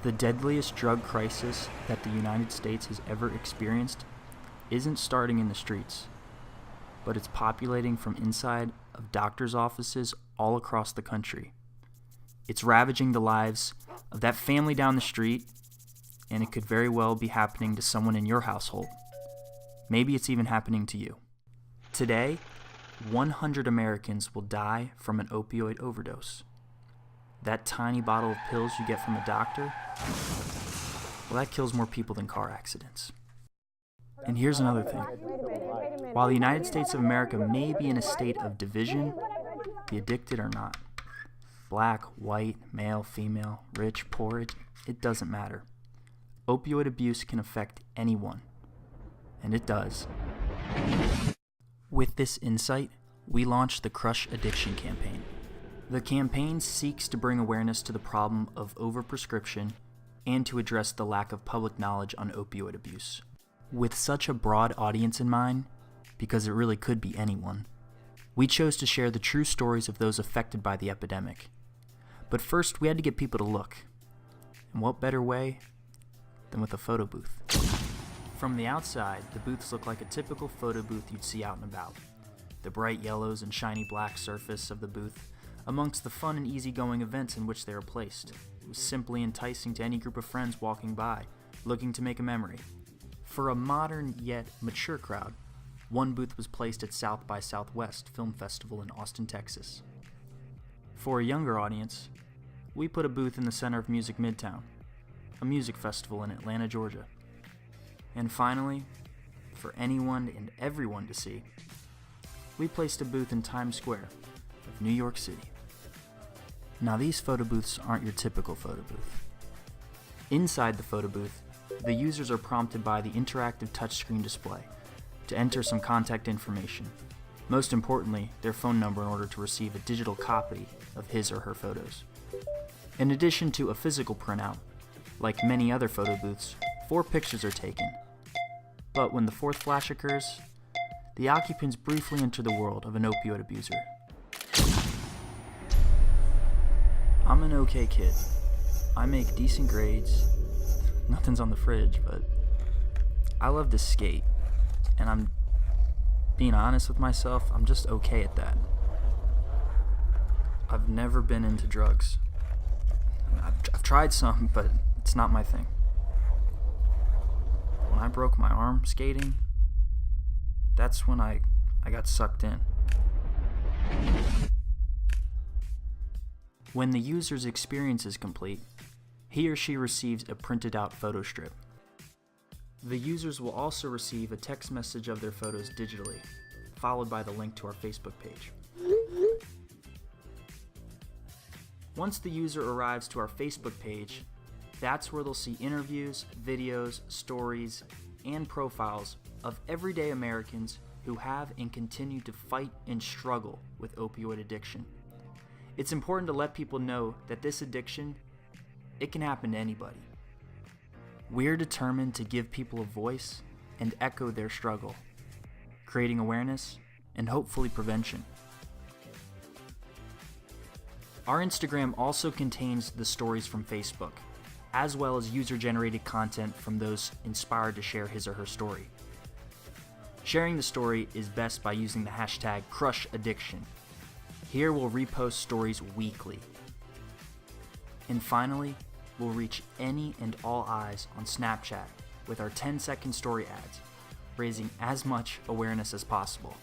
The deadliest drug crisis that the United States has ever experienced isn't starting in the streets, but it's populating from inside of doctors' offices all across the country. It's ravaging the lives of that family down the street, and it could very well be happening to someone in your household. Maybe it's even happening to you. Today, 100 Americans will die from an opioid overdose. That tiny bottle of pills you get from a doctor, well, that kills more people than car accidents. And here's another thing. While the United States of America may be in a state of division, the addicted are not. Black, white, male, female, rich, poor, it doesn't matter. Opioid abuse can affect anyone, and it does. With this insight, we launched the Crush Addiction campaign. The campaign seeks to bring awareness to the problem of overprescription and to address the lack of public knowledge on opioid abuse. With such a broad audience in mind, because it really could be anyone, we chose to share the true stories of those affected by the epidemic. But first, we had to get people to look. And what better way than with a photo booth? From the outside, the booths look like a typical photo booth you'd see out and about. The bright yellows and shiny black surface of the booth amongst the fun and easygoing events in which they are placed. It was simply enticing to any group of friends walking by, looking to make a memory. For a modern yet mature crowd, one booth was placed at South by Southwest Film Festival in Austin, Texas. For a younger audience, we put a booth in the center of Music Midtown, a music festival in Atlanta, Georgia. And finally, for anyone and everyone to see, we placed a booth in Times Square of New York City. Now, these photo booths aren't your typical photo booth. Inside the photo booth, the users are prompted by the interactive touchscreen display to enter some contact information, most importantly, their phone number in order to receive a digital copy of his or her photos. In addition to a physical printout, like many other photo booths, 4 pictures are taken. But when the 4th flash occurs, the occupants briefly enter the world of an opioid abuser. I'm an okay kid. I make decent grades. Nothing's on the fridge, but I love to skate. And I'm being honest with myself, I'm just okay at that. I've never been into drugs. I've tried some, but it's not my thing. When I broke my arm skating, that's when I got sucked in. When the user's experience is complete, he or she receives a printed out photo strip. The users will also receive a text message of their photos digitally, followed by the link to our Facebook page. Once the user arrives to our Facebook page, that's where they'll see interviews, videos, stories, and profiles of everyday Americans who have and continue to fight and struggle with opioid addiction. It's important to let people know that this addiction, it can happen to anybody. We're determined to give people a voice and echo their struggle, creating awareness and hopefully prevention. Our Instagram also contains the stories from Facebook, as well as user-generated content from those inspired to share his or her story. Sharing the story is best by using the hashtag #CrushAddiction. Here we'll repost stories weekly. And finally, we'll reach any and all eyes on Snapchat with our 10-second story ads, raising as much awareness as possible.